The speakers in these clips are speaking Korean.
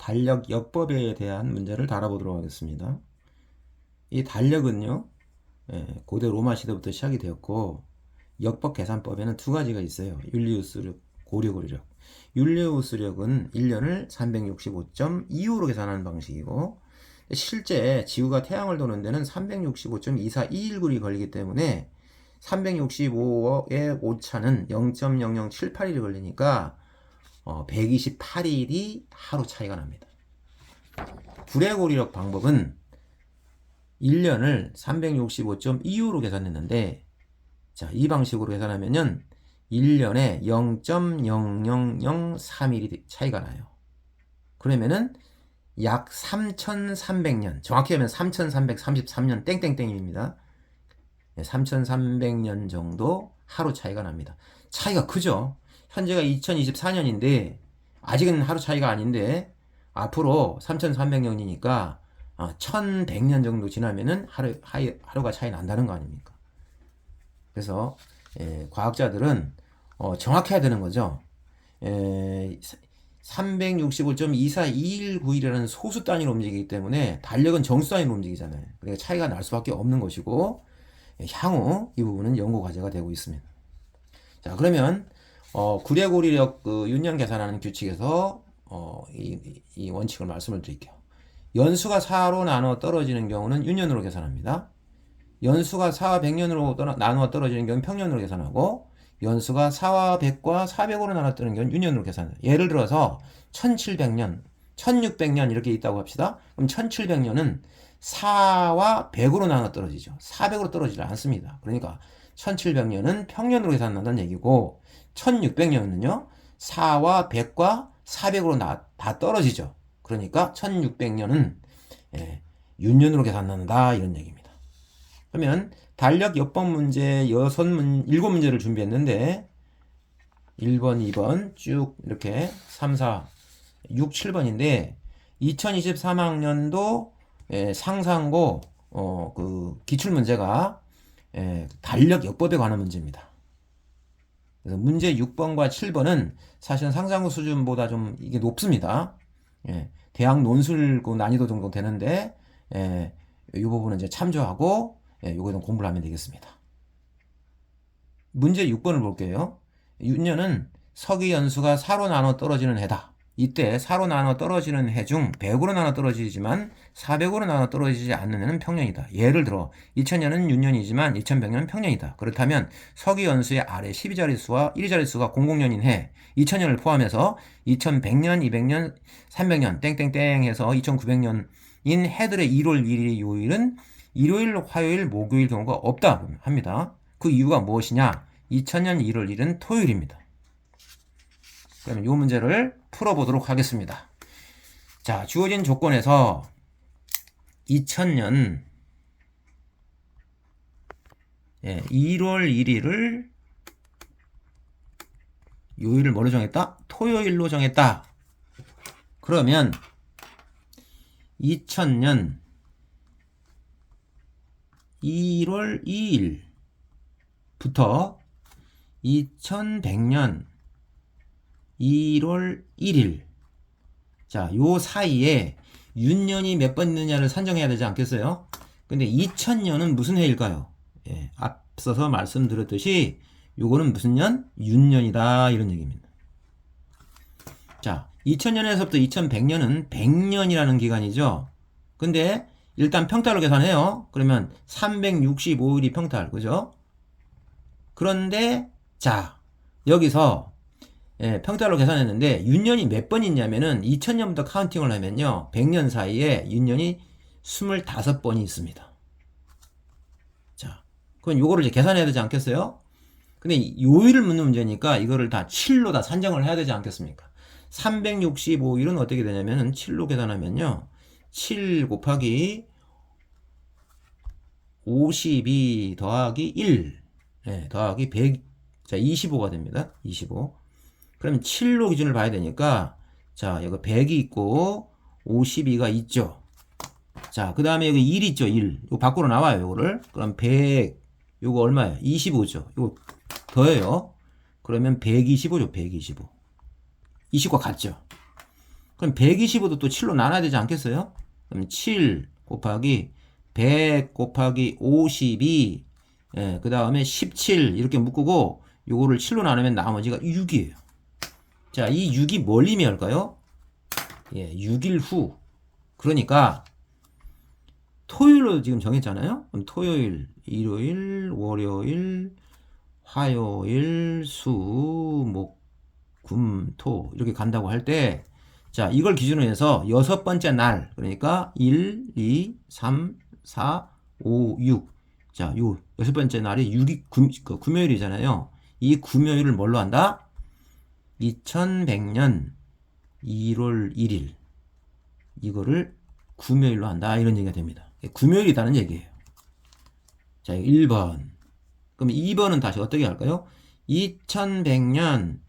달력 역법에 대한 문제를 다뤄보도록 하겠습니다. 이 달력은요, 고대 로마 시대부터 시작이 되었고, 역법 계산법에는 두 가지가 있어요. 율리우스력, 고려고리력. 율리우스력은 1년을 365.25로 계산하는 방식이고, 실제 지구가 태양을 도는 데는 365.24219이 걸리기 때문에 365의 오차는 0.0078일이 걸리니까 128일이 하루 차이가 납니다. 구레고리력 방법은 1년을 365.25로 계산했는데, 자, 이 방식으로 계산하면은 1년에 0.0003일이 차이가 나요. 그러면은 약 3,300년, 정확히 하면 3,333년 땡땡땡입니다. 3,300년 정도 하루 차이가 납니다. 차이가 크죠? 현재가 2024년인데 아직은 하루 차이가 아닌데 앞으로 3,300년이니까 1,100년 정도 지나면은 하루가 차이 난다는 거 아닙니까? 그래서 과학자들은 정확해야 되는 거죠. 365.24219이라는 소수 단위로 움직이기 때문에 달력은 정수 단위로 움직이잖아요. 그러니까 차이가 날 수밖에 없는 것이고, 향후 이 부분은 연구 과제가 되고 있습니다. 자, 그러면 구레고리력 윤년 계산하는 규칙에서 이 원칙을 말씀을 드릴게요. 연수가 4로 나눠 떨어지는 경우는 윤년으로 계산합니다. 연수가 4와 100년으로 나누어 떨어지는 경우는 평년으로 계산하고, 연수가 4와 100과 400으로 나눠 떨어지는 경우는 윤년으로 계산해요. 예를 들어서 1700년, 1600년 이렇게 있다고 합시다. 그럼 1700년은 4와 100으로 나눠 떨어지죠. 400으로 떨어지지 않습니다. 그러니까 1700년은 평년으로 계산한다는 얘기고, 1600년은요 4와 100과 400으로 다 떨어지죠. 그러니까 1600년은 윤년으로 계산한다 이런 얘기입니다. 그러면 달력 역법 문제 7문제를 준비했는데 1번, 2번 쭉 이렇게 3, 4, 6, 7번인데 2023학년도 상상고 그 기출문제가 달력 역법에 관한 문제입니다. 그래서 문제 6번과 7번은 사실은 상상고 수준보다 좀 이게 높습니다. 대학 논술 난이도 정도 되는데 이 부분은 이제 참조하고 요거 좀 공부를 하면 되겠습니다. 문제 6번을 볼게요. 윤년은 서기 연수가 4로 나눠 떨어지는 해다. 이때 4로 나눠 떨어지는 해 중 100으로 나눠 떨어지지만 400으로 나눠 떨어지지 않는 해는 평년이다. 예를 들어 2000년은 윤년이지만 2100년은 평년이다. 그렇다면 서기 연수의 아래 12자릿수와 1자릿수가 00년인 해 2000년을 포함해서 2100년, 200년, 300년 땡땡땡 해서 2900년인 해들의 1월 1일 요일은 일요일, 화요일, 목요일 경우가 없다 합니다. 그 이유가 무엇이냐? 2000년 1월 1일은 토요일입니다. 그러면 이 문제를 풀어보도록 하겠습니다. 자, 주어진 조건에서 2000년 1월 1일을 요일을 뭐로 정했다? 토요일로 정했다. 그러면 2000년 1월 2일부터 2100년 1월 1일 자, 요 사이에 윤년이 몇 번 있느냐를 산정해야 되지 않겠어요? 근데 2000년은 무슨 해일까요? 앞서서 말씀드렸듯이 요거는 무슨 년? 윤년이다 이런 얘기입니다. 자, 2000년에서부터 2100년은 100년이라는 기간이죠. 근데 일단 평달로 계산해요. 그러면 365일이 평달, 그죠? 그런데 자, 여기서 평달로 계산했는데 윤년이 몇 번 있냐면은 2000년부터 카운팅을 하면요 100년 사이에 윤년이 25번이 있습니다. 자, 그럼 요거를 이제 계산해야 되지 않겠어요? 근데 요일을 묻는 문제니까 이거를 다 7로 다 산정을 해야 되지 않겠습니까? 365일은 어떻게 되냐면은 7로 계산하면요 7 곱하기 52 더하기 1 더하기 100 자 25가 됩니다. 25 그럼 7로 기준을 봐야 되니까 자 여기 100이 있고 52가 있죠. 자 그 다음에 여기 1 있죠. 1 이거 밖으로 나와요. 요거를 그럼 100 요거 얼마예요? 25죠. 요거 더해요. 그러면 125죠. 125 20과 같죠. 그럼 125도 또 7로 나눠야 되지 않겠어요? 그럼 7 곱하기 100 곱하기 52, 예, 그 다음에 17 이렇게 묶고 요거를 7로 나누면 나머지가 6이에요. 자, 이 6이 뭘 의미할까요? 예, 6일 후. 그러니까 토요일로 지금 정했잖아요. 그럼 토요일, 일요일, 월요일, 화요일, 수, 목, 금, 토 이렇게 간다고 할 때, 자, 이걸 기준으로 해서 여섯 번째 날, 그러니까 1, 2, 3, 4, 5, 6. 자, 요 여섯 번째 날이 6이 금요일이잖아요. 이 금요일을 뭘로 한다? 2100년 1월 1일. 이거를 금요일로 한다. 이런 얘기가 됩니다. 금요일이라는 얘기예요. 자, 1번. 그럼 2번은 다시 어떻게 할까요? 2100년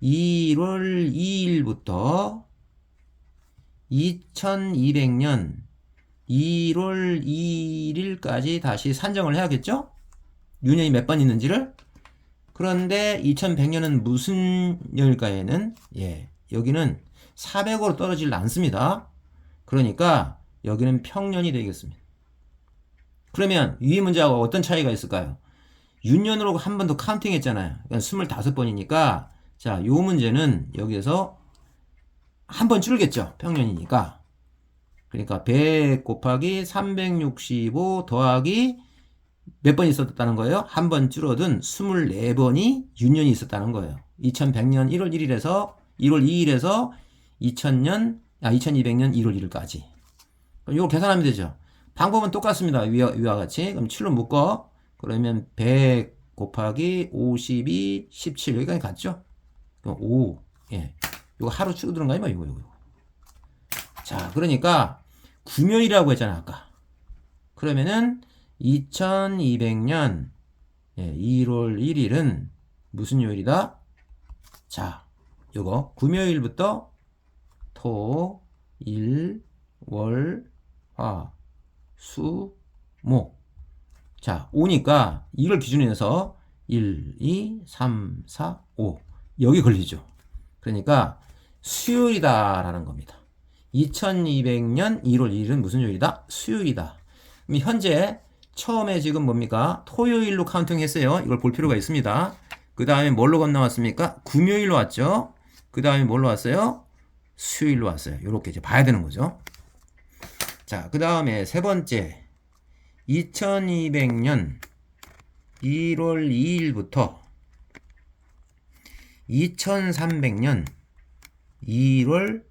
1월 2일부터 2200년 1월 2일까지 다시 산정을 해야겠죠? 유년이 몇 번 있는지를. 그런데 2100년은 무슨 요일까에는, 예, 여기는 400으로 떨어지질 않습니다. 그러니까 여기는 평년이 되겠습니다. 그러면 위 문제하고 어떤 차이가 있을까요? 윤년으로 한 번 더 카운팅 했잖아요. 그러니까 25번이니까, 자, 요 문제는 여기에서 한 번 줄겠죠. 평년이니까. 그러니까 100 곱하기 365 더하기 몇 번 있었다는 거예요? 한 번 줄어든 24번이 윤년이 있었다는 거예요. 2100년 1월 1일에서 1월 2일에서 2200년 1월 1일까지. 그럼 이거 계산하면 되죠. 방법은 똑같습니다. 위와 같이. 그럼 7로 묶어. 그러면 100 곱하기 52, 17 여기까지 갔죠? 그럼 5. 예. 이거 하루 줄어드는 거 아니야? 이거. 자, 그러니까 금요일이라고 했잖아, 아까. 그러면은 2200년 1월 1일은 무슨 요일이다? 자, 요거 금요일부터 토, 일, 월, 화, 수, 목. 자, 5니까 이걸 기준으로 해서 1, 2, 3, 4, 5 여기 걸리죠. 그러니까 수요일이다라는 겁니다. 2200년 1월 1일은 무슨 요일이다? 수요일이다. 그럼 현재 처음에 지금 뭡니까? 토요일로 카운팅 했어요. 이걸 볼 필요가 있습니다. 그 다음에 뭘로 건너왔습니까? 금요일로 왔죠. 그 다음에 뭘로 왔어요? 수요일로 왔어요. 이렇게 이제 봐야 되는 거죠. 자, 그 다음에 세 번째 2200년 1월 2일부터 2300년 1월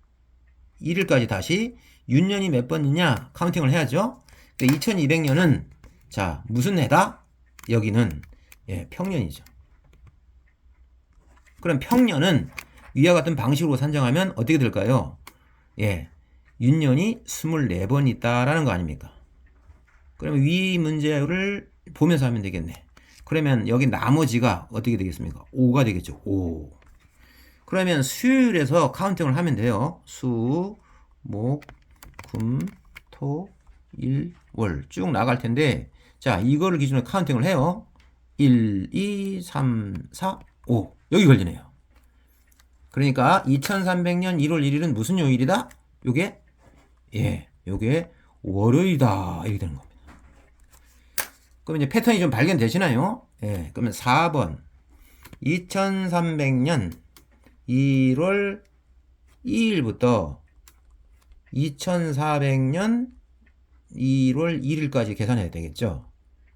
1일까지 다시 윤년이 몇 번이냐 카운팅을 해야죠. 2200년은 자, 무슨 해다? 여기는 평년이죠. 그럼 평년은 위와 같은 방식으로 산정하면 어떻게 될까요? 윤년이 24번 있다라는 거 아닙니까? 그러면 위 문제를 보면서 하면 되겠네. 그러면 여기 나머지가 어떻게 되겠습니까? 5가 되겠죠. 5. 그러면 수요일에서 카운팅을 하면 돼요. 수, 목, 금, 토, 일, 월 쭉 나갈 텐데, 자, 이거를 기준으로 카운팅을 해요. 1, 2, 3, 4, 5 여기 걸리네요. 그러니까 2300년 1월 1일은 무슨 요일이다? 요게 요게 월요일이다 이렇게 되는 겁니다. 그럼 이제 패턴이 좀 발견되시나요? 그러면 4번 2300년 1월 2일부터 2400년 1월 1일까지 계산해야 되겠죠.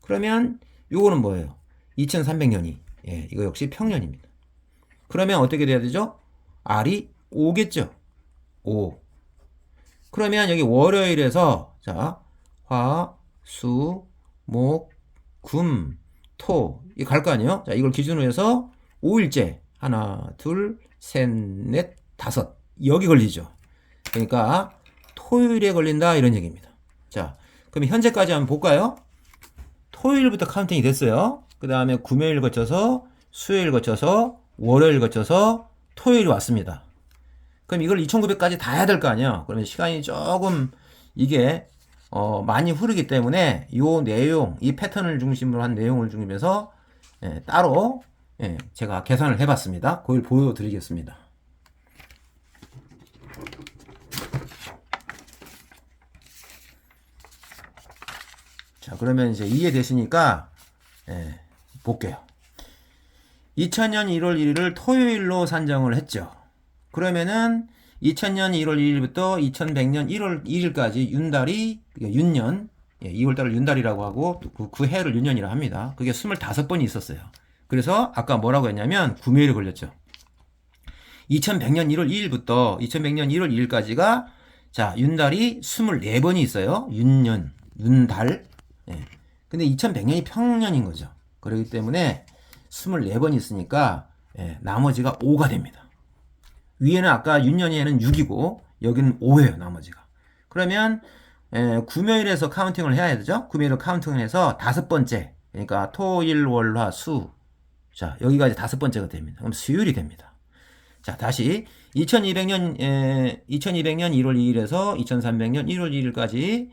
그러면 요거는 뭐예요? 2300년이 이거 역시 평년입니다. 그러면 어떻게 돼야 되죠? R이 5겠죠. 5. 그러면 여기 월요일에서 자, 화, 수, 목, 금, 토 이 갈 거 아니에요? 자, 이걸 기준으로 해서 5일째 하나, 둘, 셋, 넷, 다섯 여기 걸리죠. 그러니까 토요일에 걸린다 이런 얘기입니다. 자, 그럼 현재까지 한번 볼까요? 토요일부터 카운팅이 됐어요. 그 다음에 금요일 거쳐서 수요일 거쳐서 월요일 거쳐서 토요일이 왔습니다. 그럼 이걸 2900까지 다 해야 될 거 아니에요. 그러면 시간이 조금 이게 많이 흐르기 때문에 이 내용, 이 패턴을 중심으로 한 내용을 중심해서 따로 제가 계산을 해봤습니다. 그걸 보여드리겠습니다. 자, 그러면 이제 이해되시니까, 예, 볼게요. 2000년 1월 1일을 토요일로 산정을 했죠. 그러면은 2000년 1월 1일부터 2100년 1월 1일까지 윤달이, 그러니까 윤년, 2월달을 윤달이라고 하고 그 해를 윤년이라 합니다. 그게 25번이 있었어요. 그래서 아까 뭐라고 했냐면 구매일이 걸렸죠. 2100년 1월 2일부터 2100년 1월 2일까지가 자, 윤달이 24번이 있어요. 윤년, 윤달. 예. 근데 2100년이 평년인 거죠. 그렇기 때문에 24번이 있으니까 예, 나머지가 5가 됩니다. 위에는 아까 윤년에는 6이고 여기는 5예요. 나머지가. 그러면 금요일에서 카운팅을 해야 되죠. 금요일을 카운팅을 해서 5번째. 그러니까 토, 일, 월, 화, 수. 자, 여기가 이제 5번째가 됩니다. 그럼 수요일이 됩니다. 자, 다시 2200년 1월 2일에서 2300년 1월 2일까지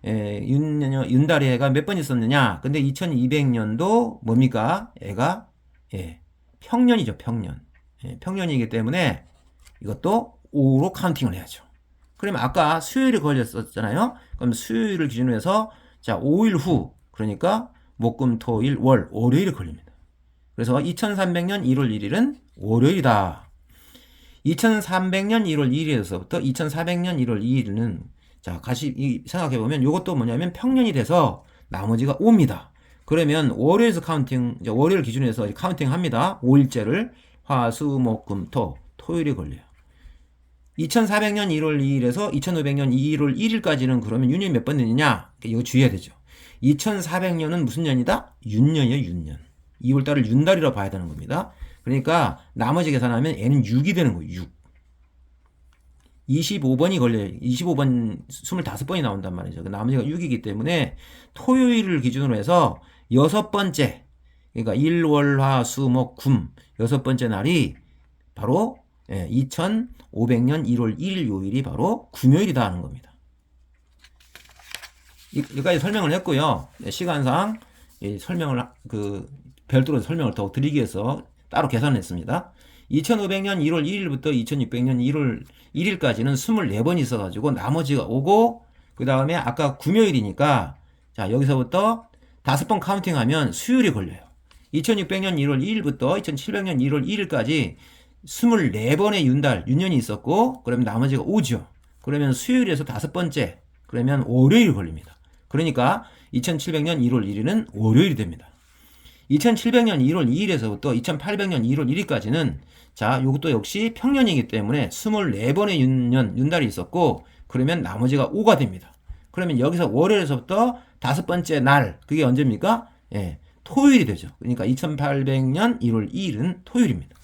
윤달의 해가 몇 번 있었느냐? 근데 2200년도 뭡니까? 애가 평년이죠, 평년. 평년이기 때문에 이것도 5로 카운팅을 해야죠. 그러면 아까 수요일이 걸렸었잖아요. 그럼 수요일을 기준으로 해서 자, 5일 후 그러니까 목금 토일 월 월요일이 걸립니다. 그래서 2300년 1월 1일은 월요일이다. 2300년 1월 2일에서부터 2400년 1월 2일은 자, 같이 생각해 보면 이것도 뭐냐면 평년이 돼서 나머지가 5입니다. 그러면 월요일에서 카운팅, 월요일 기준에서 카운팅 합니다. 5일째를 화, 수, 목, 금, 토, 토요일이 걸려요. 2400년 1월 2일에서 2500년 1월 1일까지는 그러면 윤년이 몇 번 되느냐? 이거 주의해야 되죠. 2400년은 무슨 년이다? 윤년이에요, 윤년. 2월달을 윤달이라고 봐야 되는 겁니다. 그러니까 나머지 계산하면 N은 6이 되는 거예요, 6. 25번이 걸려요. 25번, 25번이 나온단 말이죠. 나머지가 6이기 때문에 토요일을 기준으로 해서 6번째, 그러니까 일, 월, 화, 수, 목, 금, 6번째 날이 바로 2500년 1월 1일 요일이 바로 금요일이다 하는 겁니다. 여기까지 설명을 했고요. 시간상 설명을 별도로 설명을 더 드리기 위해서 따로 계산을 했습니다. 2500년 1월 1일부터 2600년 1월 1일까지는 24번이 있어가지고 나머지가 오고 그 다음에 아까 금요일이니까 자 여기서부터 5번 카운팅하면 수요일이 걸려요. 2600년 1월 2일부터 2700년 1월 1일까지 24번의 윤년이 있었고 그러면 나머지가 5죠. 그러면 수요일에서 5번째 그러면 월요일이 걸립니다. 그러니까 2700년 1월 1일은 월요일이 됩니다. 2700년 1월 2일에서부터 2800년 1월 1일까지는 자, 이것도 역시 평년이기 때문에 24번의 윤달이 있었고 그러면 나머지가 5가 됩니다. 그러면 여기서 월요일에서부터 5번째 날 그게 언제입니까? 토요일이 되죠. 그러니까 2800년 1월 2일은 토요일입니다.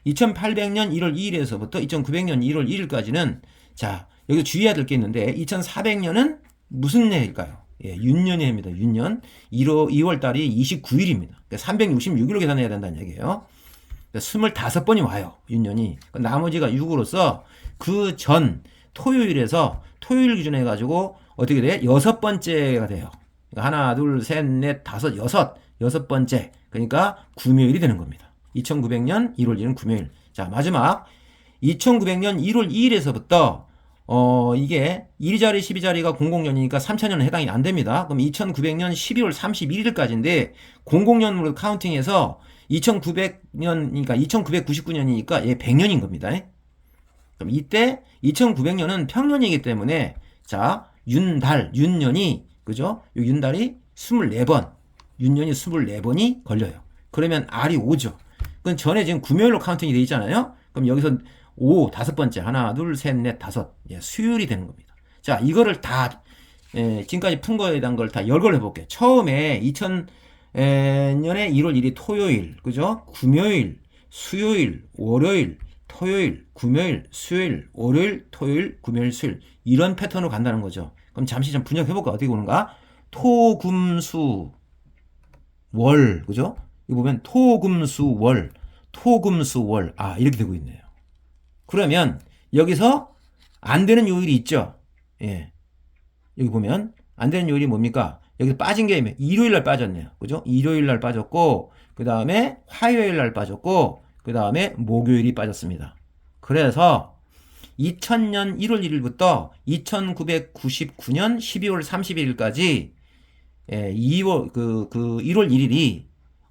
2800년 1월 2일에서부터 2900년 1월 1일까지는 자, 여기 주의해야 될 게 있는데 2400년은 무슨 해일까요? 윤년의 해입니다. 윤년. 2월 달이 29일입니다. 그러니까 366일로 계산해야 된다는 얘기예요. 그러니까 25번이 와요. 윤년이. 나머지가 6으로서 그 전 토요일에서 토요일 기준에 해가지고 어떻게 돼? 6번째가 돼요. 그러니까 하나, 둘, 셋, 넷, 다섯, 여섯 번째. 그러니까 금요일이 되는 겁니다. 2900년 1월 1일은 금요일. 자, 마지막 2900년 1월 2일에서부터 이게 1자리 12자리가 00년이니까 3000년은 해당이 안 됩니다. 그럼 2900년 12월 31일까지인데 00년으로 카운팅해서 2900년이니까 2999년이니까 얘 100년인 겁니다. 그럼 이때 2900년은 평년이기 때문에 자, 윤년이 그죠? 이 윤달이 24번, 윤년이 24번이 걸려요. 그러면 R이 5죠. 그건 전에 지금 금요일로 카운팅이 돼 있잖아요. 그럼 여기서 5, 5번째, 하나, 둘, 셋, 넷, 다섯. 수요일이 되는 겁니다. 자, 이거를 다, 지금까지 푼 거에 대한 걸 다 열거를 해볼게요. 처음에 2000년에 1월 1일 토요일, 그죠? 금요일, 수요일, 월요일, 토요일, 금요일, 수요일, 월요일, 토요일, 금요일, 수요일. 이런 패턴으로 간다는 거죠. 그럼 잠시 좀 분석해볼까? 어떻게 보는가? 토, 금, 수, 월, 그죠? 이거 보면 토, 금, 수, 월, 토, 금, 수, 월. 아, 이렇게 되고 있네요. 그러면 여기서 안 되는 요일이 있죠. 여기 보면 안 되는 요일이 뭡니까? 여기 빠진 게 일요일 날 빠졌네요. 그죠? 일요일 날 빠졌고 그 다음에 화요일 날 빠졌고 그 다음에 목요일이 빠졌습니다. 그래서 2000년 1월 1일부터 2999년 12월 31일까지 그 1월 1일이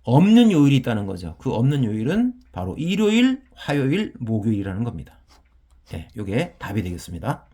없는 요일이 있다는 거죠. 그 없는 요일은 바로 일요일, 화요일, 목요일이라는 겁니다. 요게 답이 되겠습니다.